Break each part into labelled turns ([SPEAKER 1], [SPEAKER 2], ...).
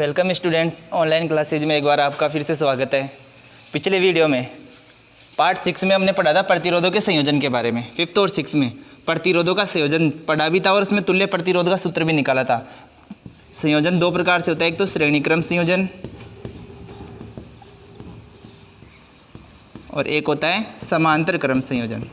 [SPEAKER 1] Welcome students, online classes में एक बार आपका फिर से स्वागत है। पिछले वीडियो में पार्ट 6 में हमने पढ़ा था प्रतिरोधों के संयोजन के बारे में। 5th और 6 में प्रतिरोधों का संयोजन पढ़ा भी था और उसमें तुल्य प्रतिरोध का सूत्र भी निकाला था। संयोजन दो प्रकार से होता है, एक तो श्रेणी क्रम संयोजन और एक होता है समांतर क्रम संयोजन।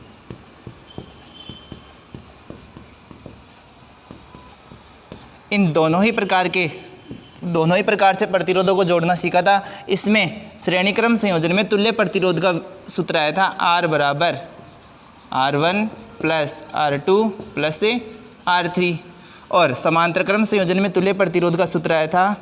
[SPEAKER 1] इन दोनों ही प्रकार से प्रतिरोधों को जोड़ना सीखा था। इसमें श्रेणी क्रम संयोजन में तुल्य प्रतिरोध का सूत्र आया था R बराबर R1 plus R2 plus R3 और समांतर क्रम संयोजन में तुल्य प्रतिरोध का सूत्र आया था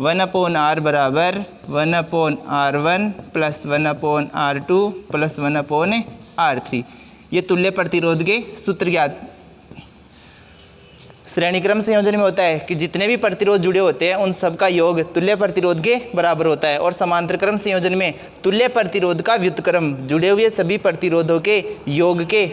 [SPEAKER 1] 1/R बराबर 1/R1 plus 1/R2 plus 1/R3। ये तुल्य प्रतिरोध के सूत्र ज्ञात। श्रेणी क्रम संयोजन में होता है कि जितने भी प्रतिरोध जुड़े होते हैं उन सब का योग तुल्य प्रतिरोध के बराबर होता है, और समांतर क्रम संयोजन में तुल्य प्रतिरोध का व्युत्क्रम जुड़े हुए सभी प्रतिरोधों के योग के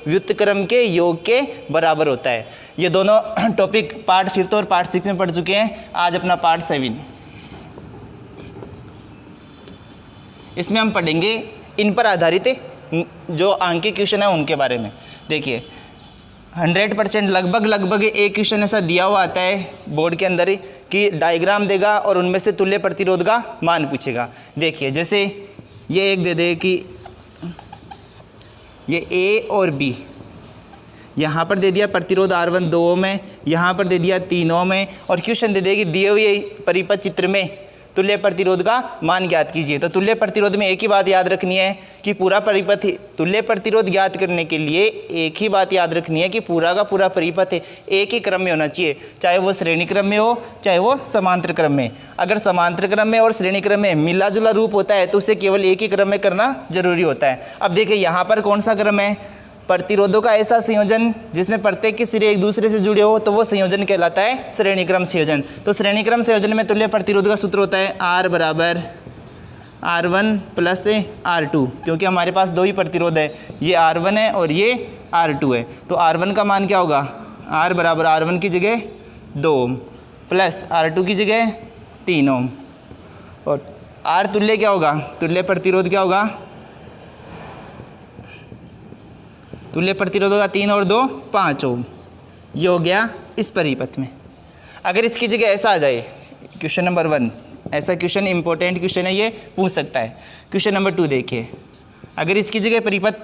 [SPEAKER 1] व्युत्क्रम के योग के बराबर होता है। ये दोनों टॉपिक पार्ट 5 और पार्ट 6 में पढ़ चुके हैं। आज अपना पार्ट 7, इसमें हम पढ़ेंगे इन पर आधारित जो आंकिक क्वेश्चन है उनके बारे में। देखिए 100% लगभग एक क्वेश्चन ऐसा दिया हुआ आता है बोर्ड के अंदर ही कि डायग्राम देगा और उनमें से तुल्य प्रतिरोध का मान पूछेगा। देखिए जैसे ये एक दे दे कि ये A और B, यहाँ पर दे दिया प्रतिरोध R1 2 ओम है, यहाँ पर दे दिया 3 ओम है, और क्वेश्चन दे देगी दिए हुए परिपथ चित्र में तुल्य प्रतिरोध का मान ज्ञात कीजिए। तो तुल्य प्रतिरोध में एक ही बात याद रखनी है कि पूरा परिपथ, तुल्य प्रतिरोध ज्ञात करने के लिए एक ही बात याद रखनी है कि पूरा का पूरा परिपथ एक ही क्रम में होना चाहिए, चाहे वो श्रेणी क्रम में हो चाहे वो समांतर क्रम में। अगर समांतर क्रम में और श्रेणी क्रम में मिला जुला रूप होता है तो उसे केवल एक ही क्रम में करना जरूरी होता है। अब देखिए यहाँ पर कौन सा क्रम है, प्रतिरोधों का ऐसा संयोजन जिसमें प्रत्येक के सिरे एक दूसरे से जुड़े हो, तो वो संयोजन कहलाता है श्रेणी क्रम संयोजन। तो श्रेणी क्रम संयोजन में तुल्य प्रतिरोध का सूत्र होता है R बराबर R1 प्लस R2, क्योंकि हमारे पास दो ही प्रतिरोध है, ये R1 है और ये R2 है। तो R1 का मान क्या होगा, R बराबर R1 की जगह 2 ओम प्लस R2 की जगह 3 ओम, और R तुल्य क्या होगा, तुल्य प्रतिरोध क्या होगा, तुल्य प्रतिरोध होगा 3 और 2 5 ओम। ये हो गया इस परिपथ में। अगर इसकी जगह ऐसा आ जाए, क्वेश्चन नंबर 1, ऐसा क्वेश्चन इंपॉर्टेंट क्वेश्चन है, ये पूछ सकता है। क्वेश्चन नंबर 2 देखिए, अगर इसकी जगह परिपथ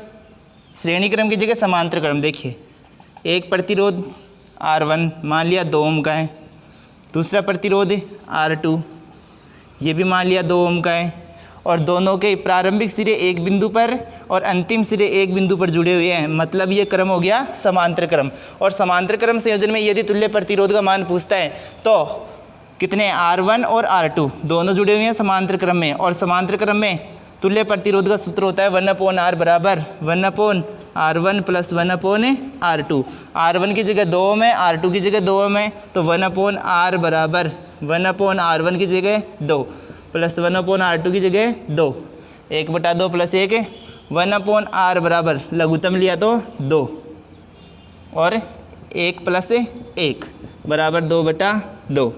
[SPEAKER 1] श्रेणी क्रम की जगह समांतर क्रम, देखिए एक प्रतिरोध R1 मान लिया 2 ओम का है, दूसरा प्रतिरोध R2 ये भी मान लिया 2 ओम का है, और दोनों के प्रारंभिक सिरे एक बिंदु पर और अंतिम सिरे एक बिंदु पर जुड़े हुए हैं, मतलब ये क्रम हो गया समांतर क्रम। और समांतर क्रम संयोजन में यदि तुल्य प्रतिरोध का मान पूछता है तो कितने, R1 और R2 दोनों जुड़े हुए हैं समांतर क्रम में, और समांतर क्रम में तुल्य प्रतिरोध का सूत्र होता है 1/R बराबर 1/R1 प्लस 1/R2। R1 की जगह 2 ओम है, R2 की जगह 2 ओम है, तो 1/R बराबर 1/R1 की जगह 2 प्लस 1/R2 की जगह 2, 1/2 प्लस 1, 1/R बराबर लघुत्तम लिया तो 2 और 1 प्लस 1 बराबर 2/2।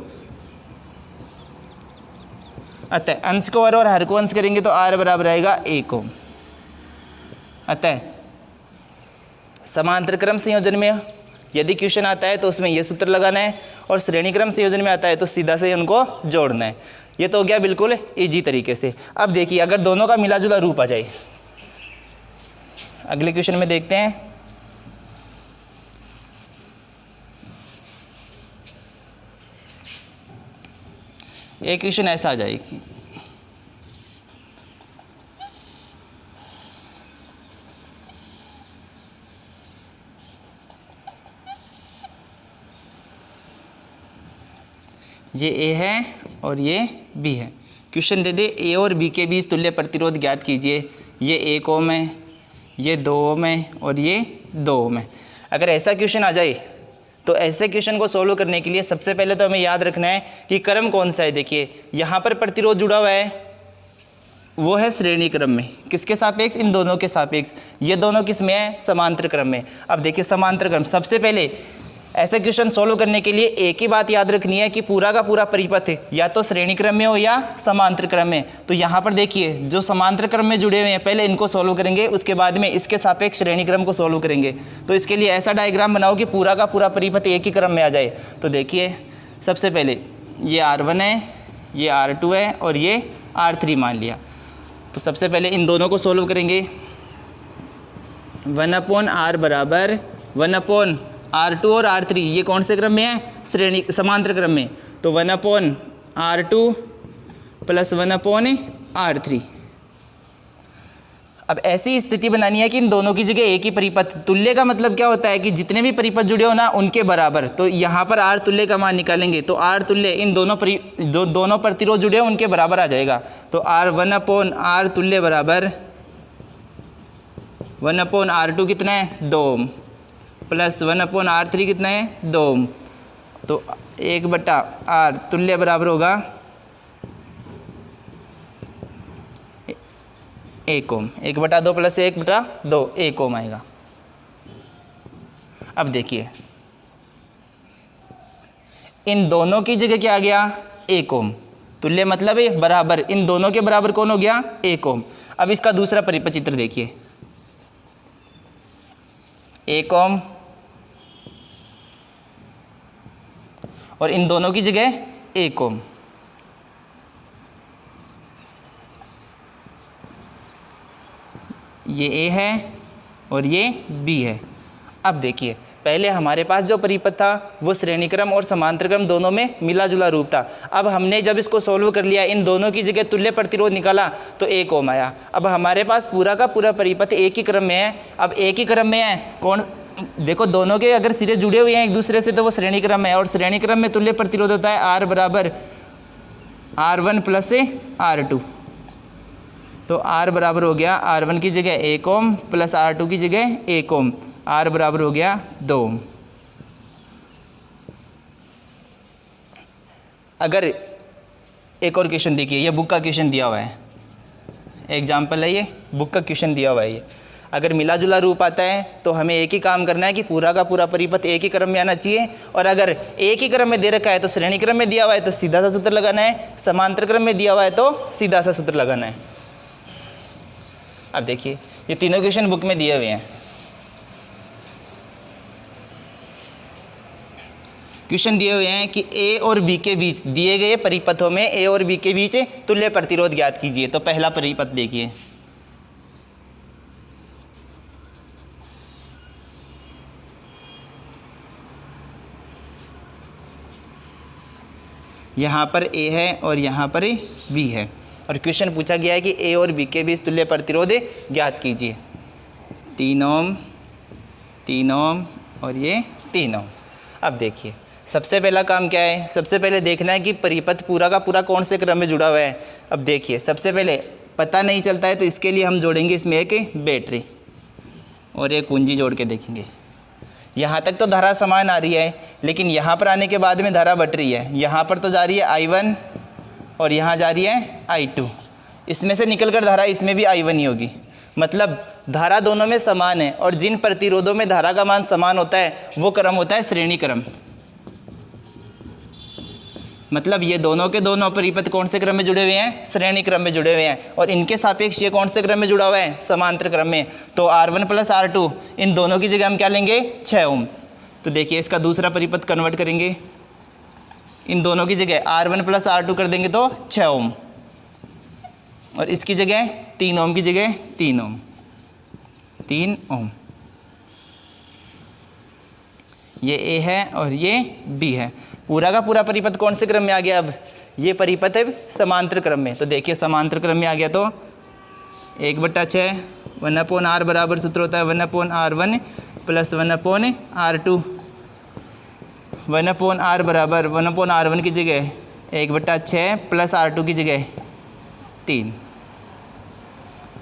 [SPEAKER 1] अतः अंश को और हर को अंश करेंगे तो R बराबर आएगा 1 ओम। अतः समांतर क्रम संयोजन में यदि क्वेश्चन आता है तो उसमें ये सूत्र लगाना है, और श्रेणी क्रम संयोजन में आता है तो सीधा से उनको जोड़ना है। ये तो हो गया बिल्कुल इजी तरीके से। अब देखिए अगर दोनों का मिला जुला रूप आ जाए, अगले क्वेश्चन में देखते हैं। एक क्वेश्चन ऐसा आ जाएगी, ये A है और ये B है। क्वेश्चन दे दे A और B के बीच तुल्य प्रतिरोध ज्ञात कीजिए। ये 1 ओम है, ये 2 ओम है और ये 2 ओम है। अगर ऐसा क्वेश्चन आ जाए तो ऐसे क्वेश्चन को सोल्व करने के लिए सबसे पहले तो हमें याद रखना है कि क्रम कौन सा है। देखिए यहाँ पर प्रतिरोध जुड़ा हुआ है, वो है श्रेणी क्रम में, किसके सापेक्ष, इन दोनों के सापेक्ष। ये दोनों किस में है, समांतर क्रम में। अब देखिए समांतर क्रम, सबसे पहले ऐसे क्वेश्चन सोल्व करने के लिए एक ही बात याद रखनी है कि पूरा का पूरा परिपथ या तो श्रेणी क्रम में हो या समांतर क्रम में। तो यहाँ पर देखिए जो समांतर क्रम में जुड़े हुए हैं पहले इनको सोल्व करेंगे, उसके बाद में इसके सापेक्ष श्रेणी क्रम को सोल्व करेंगे। तो इसके लिए ऐसा डायग्राम बनाओ कि पूरा का पूरा परिपथ एक ही क्रम में आ जाए। तो देखिए सबसे पहले ये R1 है, ये R2 है और ये R3 मान लिया। तो सबसे पहले इन दोनों को सोल्व करेंगे। 1/r बराबर 1/r2 और R3 ये कौन से क्रम में है? श्रेणी समांतर क्रम में। तो 1/r2 प्लस 1/r3। अब ऐसी स्थिति बनानी है कि इन दोनों की जगह एक ही परिपथ। तुल्य का मतलब क्या होता है कि जितने भी परिपथ जुड़े हो ना उनके बराबर। तो यहाँ पर R तुल्य का मान निकालेंगे तो R तुल्य इन दोनों प्रतिरोध जुड़े हो उनके बराबर आ जाएगा। तो R 1/r तुल्य बराबर 1/r2 कितना है? 2 ओम प्लस 1/r3 कितना है? 2 ओम। तो 1/r तुल्य बराबर होगा 1 ओम। 1/2 प्लस 1/2 1 ओम आएगा। अब देखिए इन दोनों की जगह क्या आ गया? 1 ओम। तुल्य मतलब है बराबर, इन दोनों के बराबर कौन हो गया? 1 ओम। अब इसका दूसरा परिपथ चित्र देखिए, 1 ओम और इन दोनों की जगह 1 ओम। ये A है और ये B है। अब देखिए पहले हमारे पास जो परिपथ था वो श्रेणी क्रम और समांतर क्रम दोनों में मिला जुला रूप था। अब हमने जब इसको सोल्व कर लिया, इन दोनों की जगह तुल्य प्रतिरोध निकाला तो 1 ओम आया। अब हमारे पास पूरा का पूरा परिपथ एक ही क्रम में है। अब एक ही क्रम में है कौन? देखो दोनों के अगर सिरे जुड़े हुए हैं एक दूसरे से तो वो श्रेणी क्रम है, और श्रेणी क्रम में तुल्य प्रतिरोध होता है R बराबर R1 प्लस R2। तो R बराबर हो गया R1 की जगह 1 ओम प्लस R2 की जगह 1 ओम। R बराबर हो गया 2 ओम। अगर एक और क्वेश्चन देखिए, ये बुक का क्वेश्चन दिया हुआ है, एग्जाम्पल है ये बुक का क्वेश्चन दिया हुआ है। ये अगर मिला जुला रूप आता है तो हमें एक ही काम करना है कि पूरा का पूरा परिपथ एक ही क्रम में आना चाहिए। और अगर एक ही क्रम में दे रखा है तो श्रेणी क्रम में दिया हुआ है तो सीधा सा सूत्र लगाना है, समांतर क्रम में दिया हुआ है तो सीधा सा सूत्र लगाना है। अब देखिए ये तीनों क्वेश्चन बुक में दिए हुए हैं। क्वेश्चन दिए हुए हैं कि A और B के बीच दिए गए परिपथों में A और B के बीच तुल्य प्रतिरोध ज्ञात कीजिए। तो पहला परिपथ देखिए, यहाँ पर A है और यहाँ पर B है, और क्वेश्चन पूछा गया है कि A और B के बीच तुल्य प्रतिरोध ज्ञात कीजिए। 3 ओम 3 ओम और ये 3 ओम। अब देखिए सबसे पहला काम क्या है? सबसे पहले देखना है कि परिपथ पूरा का पूरा कौन से क्रम में जुड़ा हुआ है। अब देखिए सबसे पहले पता नहीं चलता है तो इसके लिए हम जोड़ेंगे इसमें एक बैटरी और एक कुंजी जोड़ के देखेंगे। यहाँ तक तो धारा समान आ रही है, लेकिन यहाँ पर आने के बाद में धारा बट रही है। यहाँ पर तो जा रही है I1 और यहाँ जा रही है I2। इसमें से निकलकर धारा इसमें भी I1 ही होगी। मतलब धारा दोनों में समान है, और जिन प्रतिरोधों में धारा का मान समान होता है वो क्रम होता है श्रेणी क्रम। मतलब ये दोनों के दोनों परिपथ कौन से क्रम में जुड़े हुए हैं? श्रेणी क्रम में जुड़े हुए हैं। और इनके सापेक्ष ये कौन से क्रम में जुड़ा हुआ है? समांतर क्रम में। तो R1 प्लस R2 इन दोनों की जगह हम क्या लेंगे? 6 ओम। तो देखिए इसका दूसरा परिपथ कन्वर्ट करेंगे, इन दोनों की जगह R1 प्लस R2 कर देंगे तो 6 ओम, और इसकी जगह 3 ओम की जगह 3 ओम 3 ओम। ये A है और ये B है। पूरा का पूरा परिपथ कौन से क्रम में आ गया? अब ये परिपथ है समांतर क्रम में। तो देखिए समांतर क्रम में आ गया तो 1/6 1/r बराबर सूत्र होता है 1/r1 प्लस 1/r2। 1/r बराबर 1/r1 की जगह 1/6 प्लस R2 की जगह 3।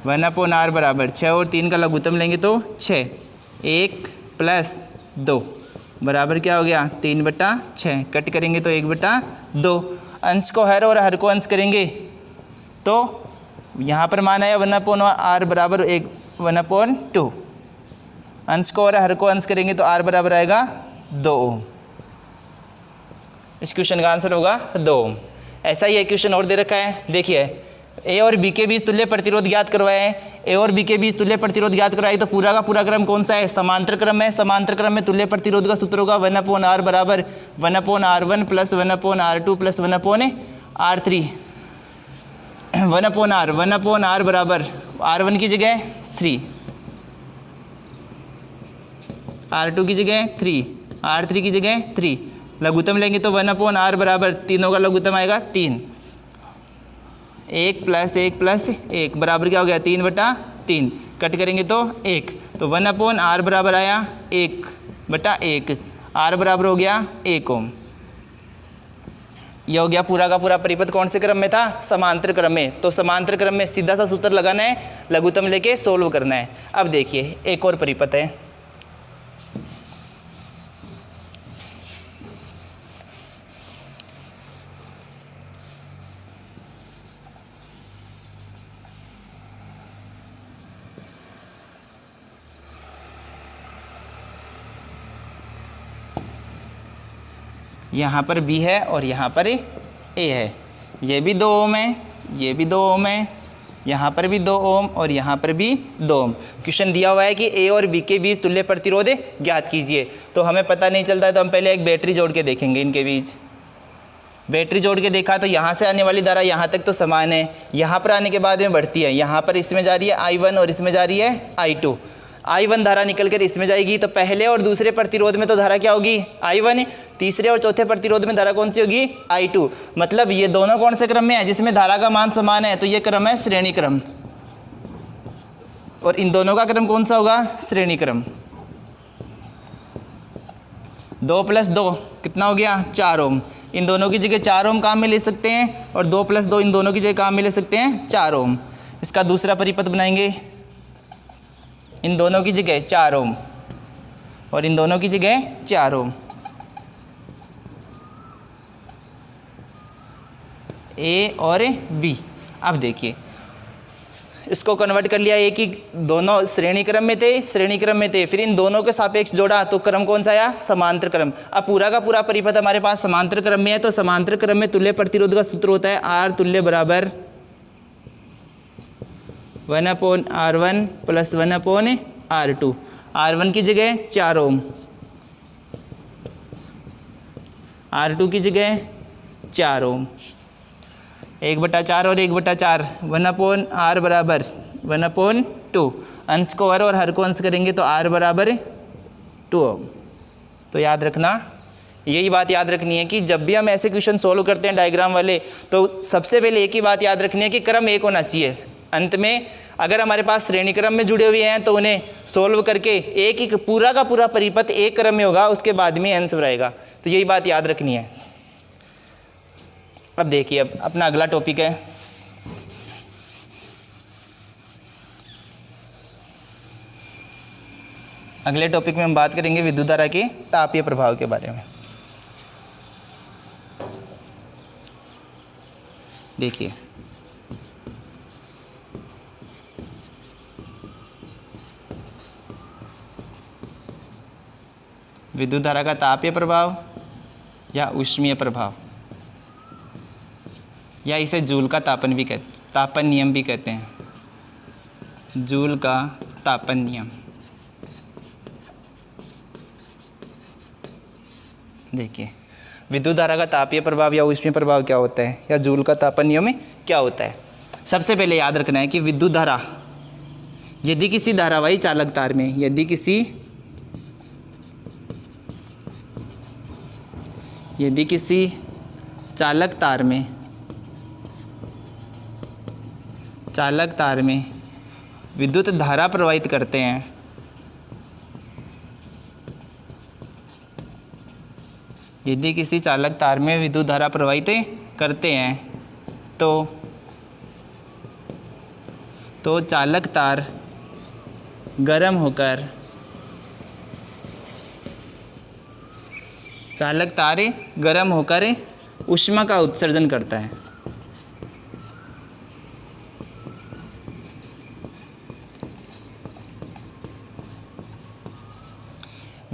[SPEAKER 1] 1/r बराबर 6 और 3 का लघुत्तम लेंगे तो 6। 1 प्लस 2 बराबर क्या हो गया? 3/6। कट करेंगे तो 1/2। अंश को हर और हर को अंश करेंगे तो यहाँ पर मान आया 1/r बराबर 1/2। अंश को और हर को अंश करेंगे तो r बराबर आएगा 2 ओम। इस क्वेश्चन का आंसर होगा 2 ओम। ऐसा ही एक क्वेश्चन और दे रखा है, देखिए ए और बी के बीच तुल्य प्रतिरोध ज्ञात करवाया है। ए और बी के बीच तुल्य प्रतिरोध ज्ञात करवाया तो पूरा का पूरा क्रम कौन सा है, समांतर क्रम है। समांतर क्रम में तुल्य प्रतिरोध का सूत्र होगा 1/r बराबर 1/r1 plus 1/r2 plus 1/r3। 1/r बराबर r1 की जगह 3, r2 की जगह 3, r3 की जगह 3। लघुत्तम लेंगे तो 1/r बराबर तीनों का लघुत्तम आएगा 3। 1 प्लस 1 प्लस 1 बराबर क्या हो गया 3/3। कट करेंगे तो 1, तो 1/r बराबर आया 1/1, r बराबर हो गया 1 ओम। यह हो गया पूरा का पूरा परिपथ कौन से क्रम में था, समांतर क्रम में। तो समांतर क्रम में सीधा सा सूत्र लगाना है, लघुत्तम लेके सोल्व करना है। अब देखिए एक और परिपथ है, यहाँ पर B है और यहाँ पर A है। ये भी 2 ओम है, ये भी 2 ओम है, यहाँ पर भी 2 ओम और यहाँ पर भी 2 ओम। क्वेश्चन दिया हुआ है कि A और B के बीच तुल्य प्रतिरोध ज्ञात कीजिए। तो हमें पता नहीं चलता है तो हम पहले एक बैटरी जोड़ के देखेंगे इनके बीच। बैटरी जोड़ के देखा तो यहाँ से आने वाली धारा यहाँ तक तो समान है, यहाँ पर आने के बाद में बढ़ती है। यहाँ पर इसमें जा रही है I1 और इसमें जा रही है I2। I1 धारा निकल कर इसमें जाएगी तो पहले और दूसरे प्रतिरोध में तो धारा क्या होगी I1, तीसरे और चौथे प्रतिरोध में धारा कौन सी होगी I2। मतलब ये दोनों कौन से क्रम में है जिसमें धारा का मान समान है, तो ये क्रम है श्रेणी क्रम। और इन दोनों का क्रम कौन सा होगा, श्रेणी क्रम। 2 + 2 कितना हो गया 4 ओम। इन दोनों की जगह 4 ओम काम में ले सकते हैं और 2 + 2 इन दोनों की जगह काम में ले सकते हैं 4 ओम। इसका दूसरा परिपथ बनाएंगे, इन दोनों की जगह 4 ओम और इन दोनों की जगह 4 ओम। ए और बी। अब देखिए इसको कन्वर्ट कर लिया, एक ही दोनों श्रेणी क्रम में थे, श्रेणी क्रम में थे, फिर इन दोनों के सापेक्ष जोड़ा तो क्रम कौन सा आया, समांतर क्रम। अब पूरा का पूरा परिपथ हमारे पास समांतर क्रम में है, तो समांतर क्रम में तुल्य प्रतिरोध का सूत्र होता है आर तुल्य बराबर 1/r1 प्लस 1/r2। r1 की जगह 4 ओम, r2 की जगह 4 ओम। 1/4 और 1/4, 1/r बराबर 1/2। अंश को हर और हर को अंश करेंगे तो r बराबर 2 ओम। तो याद रखना, यही बात याद रखनी है कि जब भी हम ऐसे क्वेश्चन सोल्व करते हैं डायग्राम वाले, तो सबसे पहले एक ही बात याद रखनी है कि क्रम एक होना चाहिए। अंत में अगर हमारे पास श्रेणी क्रम में जुड़े हुए हैं तो उन्हें सोल्व करके एक ही पूरा का पूरा परिपथ एक क्रम में होगा, उसके बाद में आंसर आएगा। तो यही बात याद रखनी है। अब देखिए, अब अपना अगला टॉपिक है अगले टॉपिक में हम बात करेंगे विद्युत धारा के तापीय प्रभाव के बारे में। देखिए विद्युत धारा का तापीय प्रभाव या ऊष्मीय प्रभाव, या इसे जूल का तापन भी तापन नियम भी कहते हैं। जूल का तापन नियम। देखिए विद्युत धारा का तापीय प्रभाव या ऊष्मीय प्रभाव क्या होता है, या जूल का तापन नियम में क्या होता है। सबसे पहले याद रखना है कि विद्युत धारा यदि किसी धारावाही चालक तार में, यदि किसी चालक तार में विद्युत धारा प्रवाहित करते हैं, यदि किसी चालक तार में विद्युत धारा प्रवाहित करते हैं तो चालक तार गर्म होकर ऊष्मा का उत्सर्जन करता है।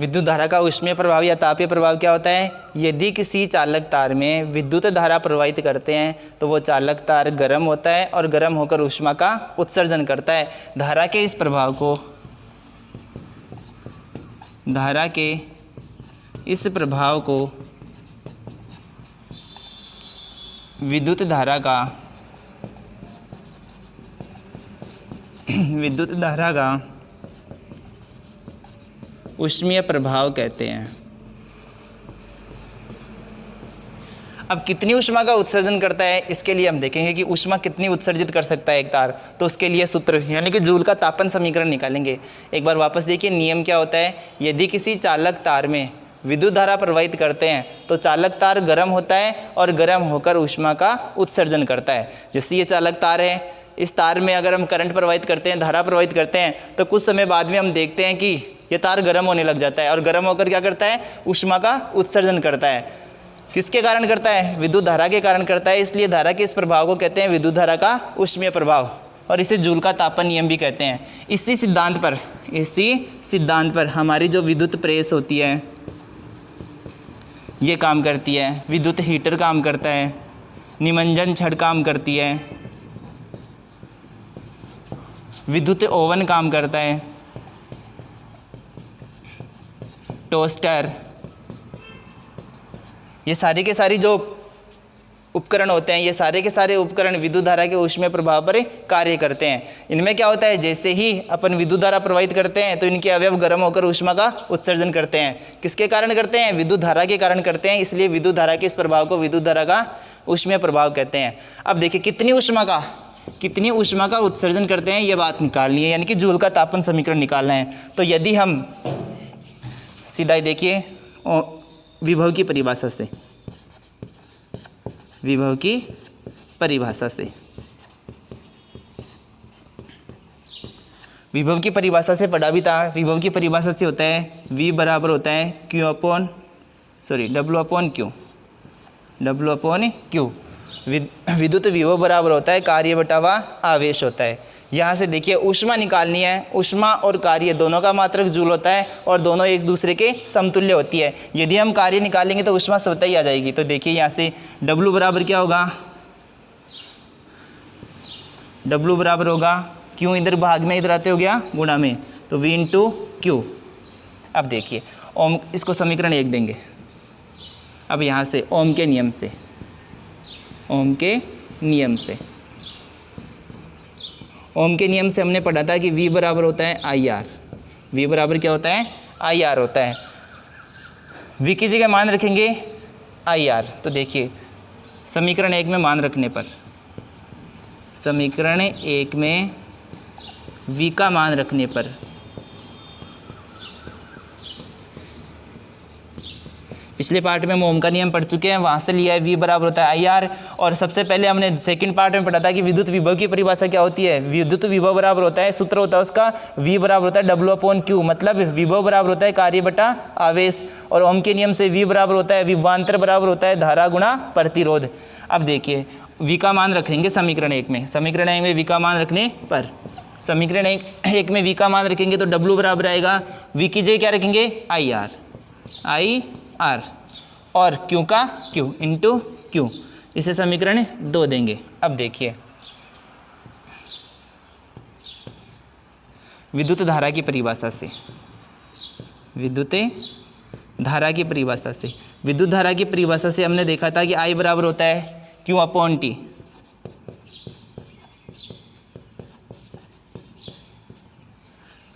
[SPEAKER 1] विद्युत धारा का ऊष्मीय प्रभाव या तापीय प्रभाव क्या होता है? यदि किसी चालक तार में विद्युत धारा प्रवाहित करते हैं तो वो चालक तार गर्म होता है और गर्म होकर ऊष्मा का उत्सर्जन करता है। धारा के इस प्रभाव को विद्युत धारा का ऊष्मीय प्रभाव कहते हैं। अब कितनी ऊष्मा का उत्सर्जन करता है, इसके लिए हम देखेंगे कि ऊष्मा कितनी उत्सर्जित कर सकता है एक तार। तो उसके लिए सूत्र यानी कि जूल का तापन समीकरण निकालेंगे। एक बार वापस देखिए, नियम क्या होता है? यदि किसी चालक तार में विद्युत धारा प्रवाहित करते हैं तो चालक तार गर्म होता है और गर्म होकर ऊष्मा का उत्सर्जन करता है। जैसे ये चालक तार है, इस तार में अगर हम करंट प्रवाहित करते हैं, धारा प्रवाहित करते हैं, तो कुछ समय बाद में हम देखते हैं कि ये तार गर्म होने लग जाता है और गर्म होकर क्या करता है? ऊष्मा का उत्सर्जन करता है। किसके कारण करता है? विद्युत धारा के कारण करता है। इसलिए धारा के इस प्रभाव को कहते हैं विद्युत धारा का ऊष्मीय प्रभाव, और इसे जूल का तापन नियम भी कहते हैं। इसी सिद्धांत पर हमारी जो विद्युत प्रेस होती है ये काम करती है, विद्युत हीटर काम करता है, निमज्जन छड़ काम करती है, विद्युत ओवन काम करता है, टोस्टर, ये सारे के सारे जो उपकरण होते हैं, ये सारे के सारे उपकरण विद्युत धारा के ऊष्मीय प्रभाव पर कार्य करते हैं। इनमें क्या होता है? जैसे ही अपन विद्युत धारा प्रवाहित करते हैं तो इनके अवयव गर्म होकर ऊष्मा का उत्सर्जन करते हैं। किसके कारण करते हैं? विद्युत धारा के कारण करते हैं। इसलिए विद्युत धारा के इस प्रभाव को विद्युत धारा का ऊष्मीय प्रभाव कहते हैं। अब देखिए कितनी ऊष्मा का उत्सर्जन करते हैं, ये बात निकालनी है, यानी कि जूल का तापन समीकरण निकालना है। तो यदि हम सीधा ही देखिए विभव की परिभाषा से पढ़ा भी था। विभव की परिभाषा से होता है V बराबर होता है W अपॉन Q। विद्युत विभव बराबर होता है कार्य बटा व आवेश होता है। यहाँ से देखिए ऊष्मा निकालनी है, ऊष्मा और कार्य दोनों का मात्रक जूल होता है और दोनों एक दूसरे के समतुल्य होती है। यदि हम कार्य निकालेंगे तो ऊष्मा स्वतः ही आ जाएगी। तो देखिए यहाँ से W बराबर क्या होगा? W बराबर होगा Q, इधर भाग में इधर आते हो गया गुणा में, तो V इंटू Q। अब देखिए ओम, इसको समीकरण 1 देंगे। अब यहाँ से ओम के नियम से हमने पढ़ा था कि V बराबर होता है IR। V बराबर क्या होता है? IR होता है। V की जगह मान रखेंगे IR। तो देखिए समीकरण 1 में मान रखने पर, समीकरण 1 में V का मान रखने पर पिछले पार्ट में हम ओम का नियम पढ़ चुके हैं, वहाँ से लिया है V बराबर होता है IR। और सबसे पहले हमने सेकंड पार्ट में पढ़ा था कि विद्युत विभव की परिभाषा क्या होती है? विद्युत विभव बराबर होता है, सूत्र होता है उसका V बराबर होता है W अपॉन Q, मतलब विभव बराबर होता है कार्य बटा आवेश। और ओम के नियम से V बराबर होता है विभवांतर बराबर होता है धारा गुणा प्रतिरोध। अब देखिए V का मान रखेंगे समीकरण 1 में, समीकरण 1 में V का मान रखने पर, समीकरण 1 में V का मान रखेंगे तो W बराबर आएगा V की जगह क्या रखेंगे? IR और Q का Q इंटू Q, इसे समीकरण 2 देंगे। अब देखिए विद्युत धारा की परिभाषा से, विद्युत धारा की परिभाषा से हमने देखा था कि I बराबर होता है Q अपॉन T।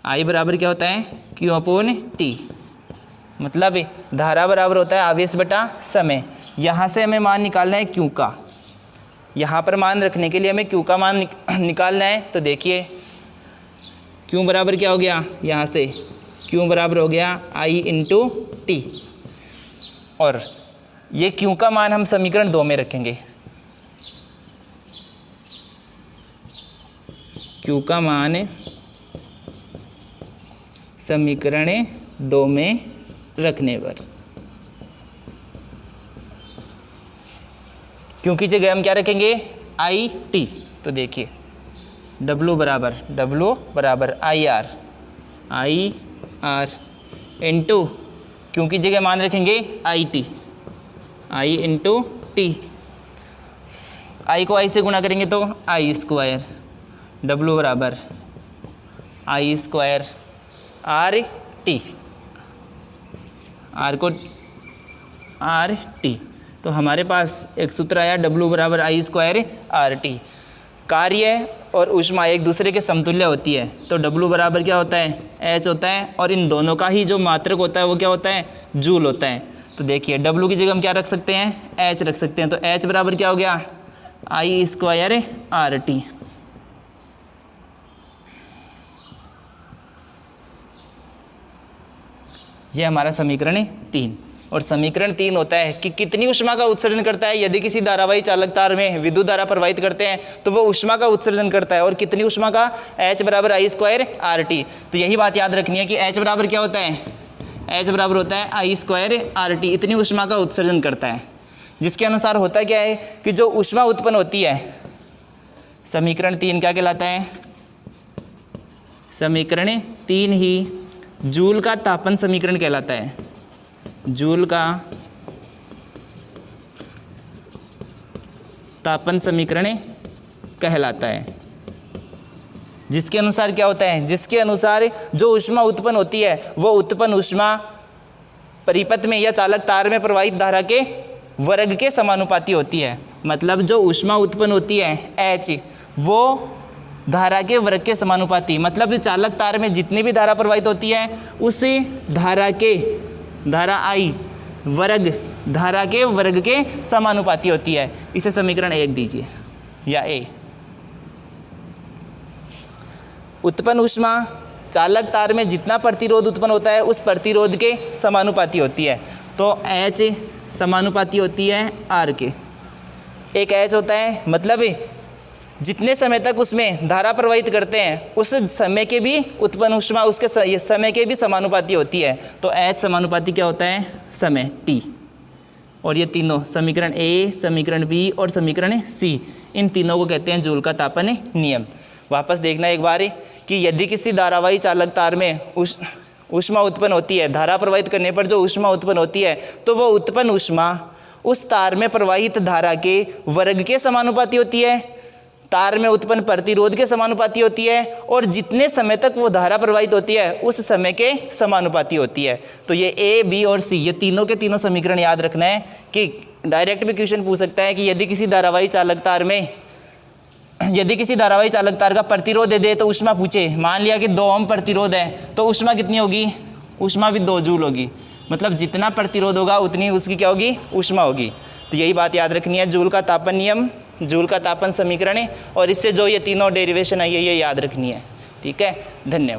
[SPEAKER 1] I बराबर क्या होता है? Q अपॉन T, मतलब धारा बराबर होता है आवेश बटा समय। यहाँ से हमें मान निकालना है Q का, यहाँ पर मान रखने के लिए हमें Q का मान निकालना है। तो देखिए Q बराबर क्या हो गया? यहाँ से Q बराबर हो गया I इंटू T, और ये Q का मान हम समीकरण 2 में रखेंगे। Q का मान समीकरण 2 में रखने पर Q की जगह हम क्या रखेंगे? IT। तो देखिए W बराबर IR इंटू क्यू की जगह मान रखेंगे I T, I into T. I को आई से गुणा करेंगे तो आई स्क्वायर, डब्लू बराबर आई स्क्वायर आर टी, आर को आर टी। तो हमारे पास एक सूत्र आया डब्लू बराबर आई स्क्वायर आर टी। कार्य और ऊष्मा एक दूसरे के समतुल्य होती है, तो डब्लू बराबर क्या होता है, एच होता है, और इन दोनों का ही जो मात्रक होता है वो क्या होता है, जूल होता है। तो देखिए डब्लू की जगह हम क्या रख सकते हैं, एच रख सकते हैं। तो एच बराबर क्या हो गया, आई स्क्वायर आर टी। ये हमारा समीकरण 3। और समीकरण 3 होता है कि कितनी ऊष्मा का उत्सर्जन करता है। यदि किसी धारावाही चालक तार में विद्युत धारा प्रवाहित करते हैं तो वो ऊष्मा का उत्सर्जन करता है, और कितनी ऊष्मा का, H बराबर आई स्क्वायर आर टी। तो यही बात याद रखनी है कि H बराबर क्या होता है, H बराबर होता है आई स्क्वायर आर टी, इतनी ऊष्मा का उत्सर्जन करता है। जिसके अनुसार होता क्या है कि जो ऊष्मा उत्पन्न होती है, समीकरण 3 क्या कहलाता है, समीकरण 3 ही जूल का तापन समीकरण कहलाता है। जूल का तापन समीकरण कहलाता है। जिसके अनुसार क्या होता है, जिसके अनुसार जो ऊष्मा उत्पन्न होती है वो उत्पन्न ऊष्मा परिपथ में या चालक तार में प्रवाहित धारा के वर्ग के समानुपाती होती है। मतलब जो ऊष्मा उत्पन्न होती है H, वो धारा के वर्ग के समानुपाती, मतलब चालक तार में जितनी भी धारा प्रवाहित होती है उसी धारा के, धारा I वर्ग धारा के वर्ग के समानुपाती होती है। इसे समीकरण 1 दीजिए या A। उत्पन्न ऊष्मा चालक तार में जितना प्रतिरोध उत्पन्न होता है उस प्रतिरोध के समानुपाती होती है। तो H समानुपाती होती है R के। एक H होता है मतलब जितने समय तक उसमें धारा प्रवाहित करते हैं उस समय के भी उत्पन्न ऊष्मा उसके समय के भी समानुपाती होती है। तो H समानुपाती क्या होता है, समय T। और ये तीनों समीकरण A, समीकरण B और समीकरण C, इन तीनों को कहते हैं जूल का तापन नियम। वापस देखना एक बार कि यदि किसी धारावाही चालक तार में ऊष्मा उत्पन्न होती है, धारा प्रवाहित करने पर जो ऊष्मा उत्पन्न होती है तो वो उत्पन्न ऊष्मा उस तार में प्रवाहित धारा के वर्ग के समानुपाती होती है, तार में उत्पन्न प्रतिरोध के समानुपाती होती है, और जितने समय तक वो धारा प्रवाहित होती है उस समय के समानुपाती होती है। तो ये A, B और C, ये तीनों के तीनों समीकरण याद रखना है कि डायरेक्ट भी क्वेश्चन पूछ सकता है कि यदि किसी धारावाही चालक तार में, यदि किसी धारावाही चालक तार का प्रतिरोध दे तो ऊष्मा पूछे। मान लिया कि 2 ओम प्रतिरोध है तो ऊष्मा कितनी होगी, ऊष्मा भी 2 जूल होगी। मतलब जितना प्रतिरोध होगा उतनी उसकी क्या होगी, ऊष्मा होगी। तो यही बात याद रखनी है, जूल का तापन नियम, जूल का तापन समीकरण है, और इससे जो ये तीनों डेरिवेशन आई है ये याद रखनी है। ठीक है, धन्यवाद।